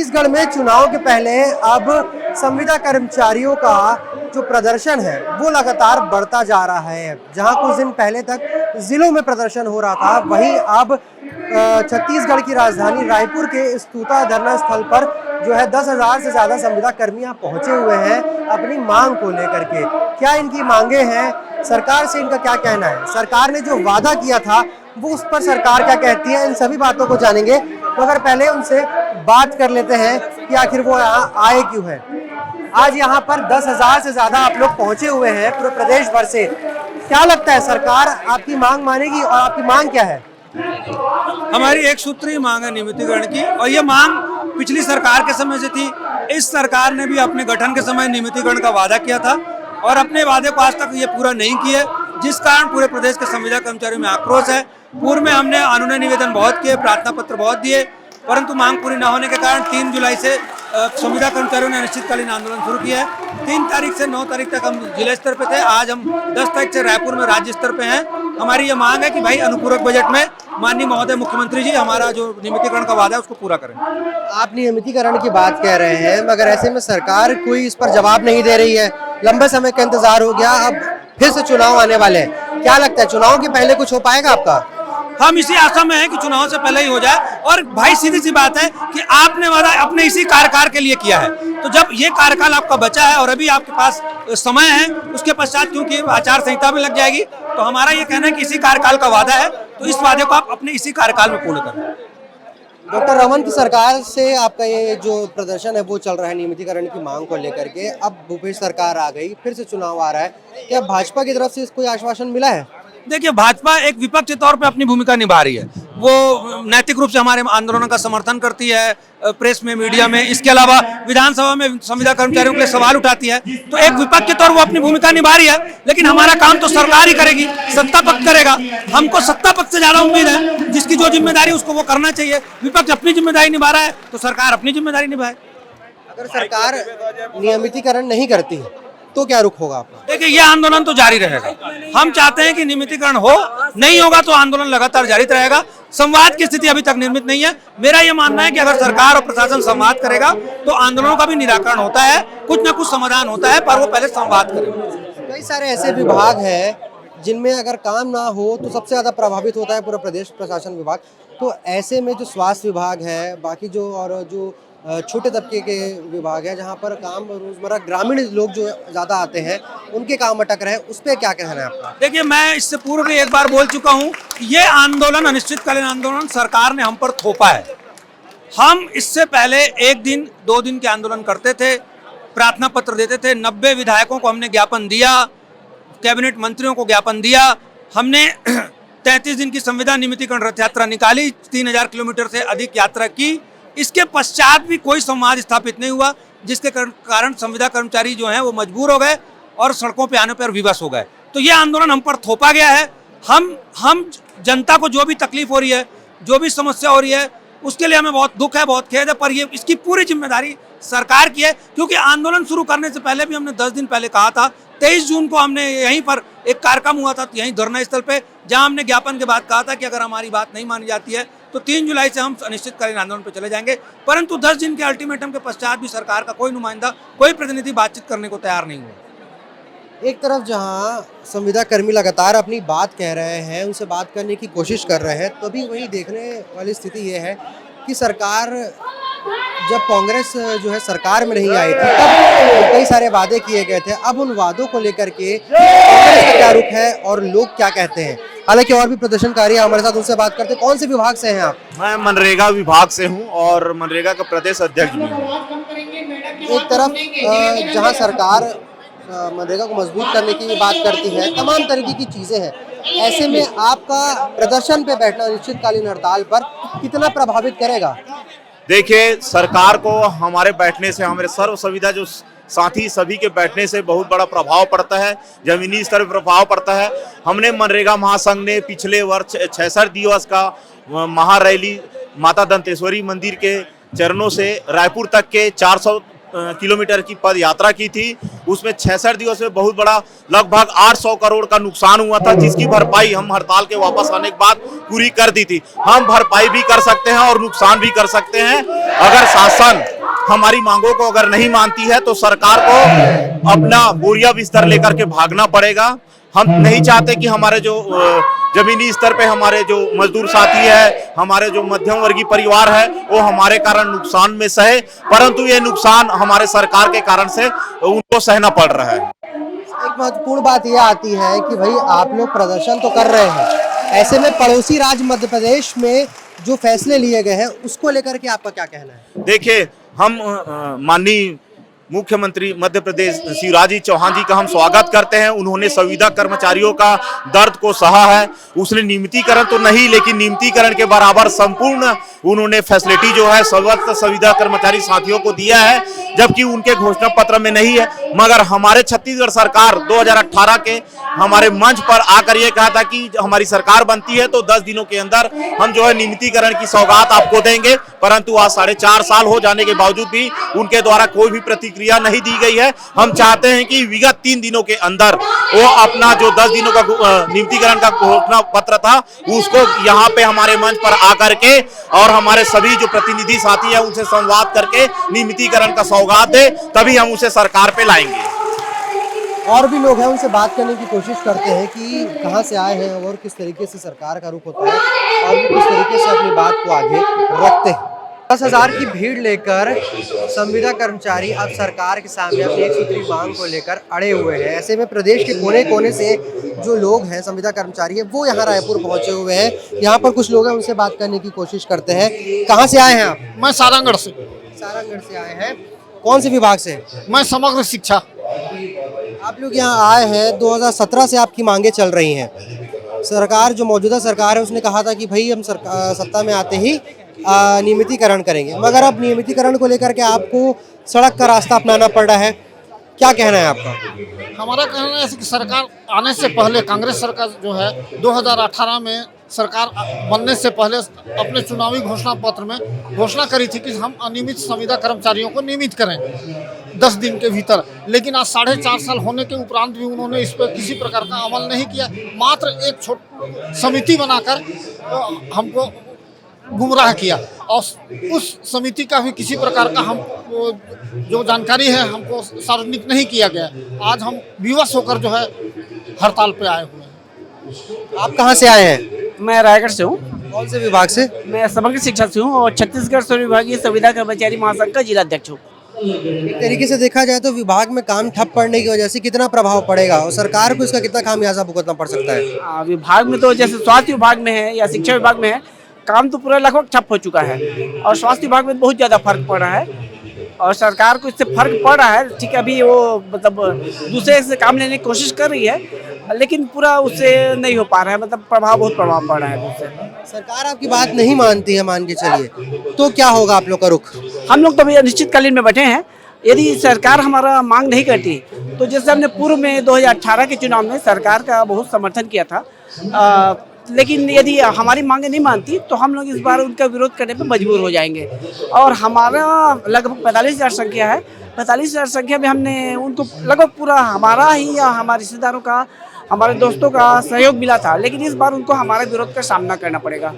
छत्तीसगढ़ में चुनाव के पहले अब संविदा कर्मचारियों का जो प्रदर्शन है वो लगातार बढ़ता जा रहा है। जहां कुछ दिन पहले तक जिलों में प्रदर्शन हो रहा था, वहीं अब छत्तीसगढ़ की राजधानी रायपुर के स्तूता धरना स्थल पर जो है 10,000 से ज्यादा संविदा कर्मी यहाँ पहुंचे हुए हैं अपनी मांग को लेकर के। क्या इनकी मांगे हैं, सरकार से इनका क्या कहना है, सरकार ने जो वादा किया था वो उस पर सरकार क्या कहती है, इन सभी बातों को जानेंगे। मगर पहले उनसे बात कर लेते हैं कि आखिर वो यहाँ आए क्यों हैं। आज यहाँ पर 10,000 से ज्यादा आप लोग पहुंचे हुए हैं पूरे प्रदेश भर से। क्या लगता है सरकार आपकी मांग मानेगी और आपकी मांग क्या है? हमारी एक सूत्री मांग है नियमितीकरण की, और ये मांग पिछली सरकार के समय से थी। इस सरकार ने भी अपने गठन के समय नियमितीकरण का वादा किया था और अपने वादे को आज तक ये पूरा नहीं किया, जिस कारण पूरे प्रदेश के संविदा कर्मचारियों में आक्रोश है। पूर्व में हमने अनुनय निवेदन बहुत किए, प्रार्थना पत्र बहुत दिए, परंतु मांग पूरी न होने के कारण 3 जुलाई से संविदा कर्मचारियों ने अनिश्चितकालीन आंदोलन शुरू किया है। 3 तारीख से 9 तारीख तक हम जिला स्तर पे थे, आज हम 10 तारीख से रायपुर में राज्य स्तर पे हैं। हमारी ये मांग है कि भाई अनुपूरक बजट में माननीय महोदय मुख्यमंत्री जी हमारा जो नियमितीकरण का वादा है उसको पूरा करें। आप नियमितीकरण की बात कह रहे हैं, मगर ऐसे में सरकार कोई इस पर जवाब नहीं दे रही है। लंबे समय का इंतजार हो गया, अब फिर से चुनाव आने वाले हैं। क्या लगता है चुनाव के पहले कुछ हो पाएगा आपका? हम इसी आशा में हैं कि चुनाव से पहले ही हो जाए। और भाई सीधी सी बात है कि आपने वादा अपने इसी कार्यकाल के लिए किया है, तो जब ये कार्यकाल आपका बचा है और अभी आपके पास समय है, उसके पश्चात क्योंकि आचार संहिता भी लग जाएगी, तो हमारा ये कहना है कि इसी कार्यकाल का वादा है, तो इस वादे को आप अपने इसी कार्यकाल में पूर्ण करें। डॉक्टर रमन की सरकार से आपका ये जो प्रदर्शन है वो चल रहा है नियमितीकरण की मांग को लेकर के, अब भूपेश सरकार आ गई, फिर से चुनाव आ रहा है, क्या भाजपा की तरफ से कोई आश्वासन मिला है? देखिए, भाजपा एक विपक्ष के तौर पे अपनी भूमिका निभा रही है। वो नैतिक रूप से हमारे आंदोलनों का समर्थन करती है, प्रेस में, मीडिया में, इसके अलावा विधानसभा में संविदा कर्मचारियों के लिए सवाल उठाती है। तो एक विपक्ष के तौर वो अपनी भूमिका निभा रही है, लेकिन हमारा काम तो सरकार ही करेगी, सत्ता पक्ष करेगा। हमको सत्ता पक्ष से ज्यादा उम्मीद है, जिसकी जो जिम्मेदारी उसको वो करना चाहिए। विपक्ष अपनी जिम्मेदारी निभा रहा है तो सरकार अपनी जिम्मेदारी निभाए। अगर सरकार नियमितीकरण नहीं करती है तो क्या रुख होगा आपका? देखिए, ये आंदोलन तो जारी रहेगा। हम चाहते हैं कि नियमितीकरण हो, नहीं होगा तो आंदोलन लगातार जारी रहेगा। संवाद की स्थिति अभी तक निर्मित नहीं है। मेरा ये मानना है कि अगर सरकार और प्रशासन संवाद करेगा तो आंदोलनों का भी निराकरण होता है, कुछ न कुछ समाधान होता है, पर वो पहले संवाद करेगा। कई सारे ऐसे विभाग हैं जिनमें अगर काम ना हो तो सबसे ज्यादा प्रभावित होता है पूरा प्रदेश प्रशासन विभाग। तो ऐसे में जो स्वास्थ्य विभाग है, बाकी जो छोटे तबके के विभाग है, जहाँ पर काम रोजमर्रा ग्रामीण लोग जो ज्यादा आते हैं उनके काम अटक रहे हैं, उस पर क्या कहना है आपका? देखिए, मैं इससे पूर्व भी एक बार बोल चुका हूँ, ये आंदोलन अनिश्चितकालीन आंदोलन सरकार ने हम पर थोपा है। हम इससे पहले 1 दिन 2 दिन के आंदोलन करते थे, प्रार्थना पत्र देते थे। 90 विधायकों को हमने ज्ञापन दिया, कैबिनेट मंत्रियों को ज्ञापन दिया। हमने 33 दिन की संविदा नियमितीकरण रथ यात्रा निकाली, 3000 किलोमीटर से अधिक यात्रा की। इसके पश्चात भी कोई संवाद स्थापित नहीं हुआ, जिसके कारण संविदा कर्मचारी जो हैं वो मजबूर हो गए और सड़कों पे आने पर विवश हो गए। तो ये आंदोलन हम पर थोपा गया है। हम जनता को जो भी तकलीफ हो रही है, जो भी समस्या हो रही है, उसके लिए हमें बहुत दुख है, बहुत खेद है, पर ये इसकी पूरी जिम्मेदारी सरकार की है। क्योंकि आंदोलन शुरू करने से पहले भी हमने 10 दिन पहले कहा था, 23 जून को हमने यहीं पर एक कार्यक्रम हुआ था, यहीं धरना स्थल पे, जहां हमने ज्ञापन के बाद कहा था कि अगर हमारी बात नहीं मानी जाती है तो 3 जुलाई से हम अनिश्चितकालीन आंदोलन पर चले जाएंगे। परंतु 10 दिन के अल्टीमेटम के पश्चात भी सरकार का कोई नुमाइंदा, कोई प्रतिनिधि बातचीत करने को तैयार नहीं हुआ। एक तरफ जहां संविदा कर्मी लगातार अपनी बात कह रहे हैं, उनसे बात करने की कोशिश कर रहे हैं, तभी वही देखने वाली स्थिति ये है कि सरकार, जब कांग्रेस जो है सरकार में नहीं आई थी तब कई सारे वादे किए गए थे। अब उन वादों को लेकर के कांग्रेस का क्या रुख है और लोग क्या कहते हैं? हालांकि और भी प्रदर्शनकारी हमारे साथ, उनसे बात करते हैं। कौन से विभाग से हैं आप? मैं मनरेगा विभाग से हूं और मनरेगा का प्रदेश अध्यक्ष भी हूं। एक तरफ जहां सरकार मनरेगा को मजबूत करने की बात करती है, तमाम तरीके की चीजें हैं, ऐसे में आपका प्रदर्शन पे बैठना अनिश्चितकालीन हड़ताल पर कितना प्रभावित करेगा? देखिए, सरकार को हमारे बैठने से, हमारे सर्व सुविधा जो साथी सभी के बैठने से बहुत बड़ा प्रभाव पड़ता है, जमीनी स्तर पर प्रभाव पड़ता है। हमने मनरेगा महासंघ ने पिछले वर्ष 66 दिवस का महारैली माता दंतेश्वरी मंदिर के चरणों से रायपुर तक के 400 किलोमीटर की पद यात्रा की थी। उसमें 66 दिवस में बहुत बड़ा लगभग 800 करोड़ का नुकसान हुआ था, जिसकी भरपाई हम हड़ताल के वापस आने के बाद पूरी कर दी थी। हम भरपाई भी कर सकते हैं और नुकसान भी कर सकते हैं अगर शासन हमारी मांगों को अगर नहीं मानती है तो सरकार को अपना बोरिया बिस्तर लेकर के भागना पड़ेगा। हम नहीं चाहते कि हमारे जो जमीनी स्तर पे हमारे जो मजदूर साथी है, हमारे जो मध्यम वर्गीय परिवार है, वो हमारे कारण नुकसान में सहे, परंतु ये नुकसान हमारे सरकार के कारण से उनको सहना पड़ रहा है। एक महत्वपूर्ण बात यह आती है कि भाई आप लोग प्रदर्शन तो कर रहे हैं, ऐसे में पड़ोसी राज्य मध्य प्रदेश में जो फैसले लिए गए हैं उसको लेकर के आपका क्या कहना है? देखिए, हम माननीय मुख्यमंत्री मध्य प्रदेश शिवराज जी चौहान जी का हम स्वागत करते हैं। उन्होंने संविदा कर्मचारियों का दर्द को सहा है। उसने नियमितीकरण तो नहीं, लेकिन नियमितीकरण के बराबर संपूर्ण उन्होंने फैसिलिटी जो है समस्त संविदा कर्मचारी साथियों को दिया है, जबकि उनके घोषणा पत्र में नहीं है। मगर हमारे छत्तीसगढ़ सरकार 2018 के हमारे मंच पर आकर ये कहा था कि हमारी सरकार बनती है तो 10 दिनों के अंदर हम जो है नियमितीकरण की सौगात आपको देंगे, परंतु आज 4.5 साल हो जाने के बावजूद भी उनके द्वारा कोई भी प्रतिक्रिया नहीं दी गई है। हम चाहते हैं कि विगत 3 दिनों के अंदर वो अपना जो 10 दिनों का नियमितीकरण का घोषणा पत्र था उसको यहाँ पे हमारे मंच पर आकर के और हमारे सभी जो प्रतिनिधि साथी है उनसे संवाद करके नियमितीकरण का सौगात दे, तभी हम उसे सरकार पे लाएंगे। और भी लोग हैं, उनसे बात करने की कोशिश करते हैं कि कहां से आए हैं और किस तरीके से सरकार का रुख होता है और वो किस तरीके से अपनी बात को आगे रखते हैं। 10,000 की भीड़ लेकर संविदा कर्मचारी अब सरकार के सामने अपनी एक सूत्री मांग को लेकर अड़े हुए हैं। ऐसे में प्रदेश के कोने कोने से जो लोग हैं संविदा कर्मचारी है वो यहाँ रायपुर पहुंचे हुए हैं। यहाँ पर कुछ लोग हैं, उनसे बात करने की कोशिश करते हैं। कहाँ से आए हैं आप? मैं सारंगढ़ से। सारंगढ़ से आए हैं। कौन से विभाग से? मैं समग्र शिक्षा। आप लोग यहाँ आए हैं, 2017 से आपकी मांगे चल रही हैं। सरकार जो मौजूदा सरकार है उसने कहा था कि भाई हम सत्ता में आते ही नियमितीकरण करेंगे, मगर अब नियमितीकरण को लेकर के आपको सड़क का रास्ता अपनाना पड़ रहा है। क्या कहना है आपका? हमारा कहना है कि सरकार आने से पहले कांग्रेस सरकार जो है 2018 में सरकार बनने से पहले अपने चुनावी घोषणा पत्र में घोषणा करी थी कि हम अनियमित संविदा कर्मचारियों को नियमित करें 10 दिन के भीतर, लेकिन आज 4.5 साल होने के उपरांत भी उन्होंने इस पर किसी प्रकार का अमल नहीं किया। मात्र एक छोटी समिति बनाकर हमको गुमराह किया और उस समिति का भी किसी प्रकार का हम जो जानकारी है हमको सार्वजनिक नहीं किया गया। आज हम विवश होकर जो है हड़ताल पे आए हुए हैं। आप कहाँ से आए हैं? मैं रायगढ़ से हूँ। कौन से विभाग से? मैं समग्र शिक्षा से हूँ और छत्तीसगढ़ सर्व विभागीय संविदा कर्मचारी महासंघ का जिला अध्यक्ष हूँ। एक तरीके से देखा जाए तो विभाग में काम ठप पड़ने की वजह से कितना प्रभाव पड़ेगा और सरकार को इसका कितना खामियाजा भुगतना पड़ सकता है? विभाग में तो जैसे स्वास्थ्य विभाग में है या शिक्षा विभाग में है, काम तो पूरा लगभग ठप हो चुका है और स्वास्थ्य विभाग में बहुत ज़्यादा फर्क पड़ रहा है और सरकार को इससे फर्क पड़ रहा है। ठीक है, अभी वो मतलब दूसरे से काम लेने की कोशिश कर रही है, लेकिन पूरा उससे नहीं हो पा रहा है, मतलब बहुत प्रभाव पड़ रहा है उससे। सरकार आपकी बात नहीं मानती है, मान के चलिए, तो क्या होगा आप लोग का रुख? हम लोग तो अभी अनिश्चितकालीन में बैठे हैं। यदि सरकार हमारा मांग नहीं करती तो जैसे हमने पूर्व में 2018 के चुनाव में सरकार का बहुत समर्थन किया था, लेकिन यदि हमारी मांगे नहीं मानती तो हम लोग इस बार उनका विरोध करने पर मजबूर हो जाएंगे। और हमारा लगभग 45,000 संख्या है। 45,000 संख्या में हमने उनको लगभग पूरा हमारा ही या हमारे रिश्तेदारों का, हमारे दोस्तों का सहयोग मिला था, लेकिन इस बार उनको हमारे विरोध का सामना करना पड़ेगा।